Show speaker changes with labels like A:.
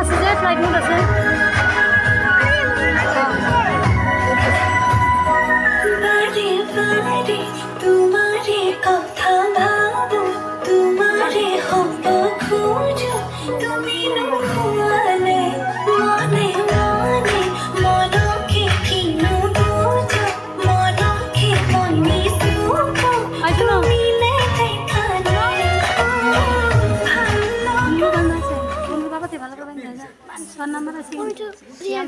A: আছে যে flight mode আছে
B: তোমারে কথা ভাবো তোমারে হব খুঁজো তুমি নুহুয়ালে মনে মনে মনকে কিনু বুঝো মনকে মনে সুখো তুমি নেই খানে
A: বন্ধু গান আছে বন্ধু বাবাতে ভালো করে গান গায় না নাম্বার আছে
B: রিয়া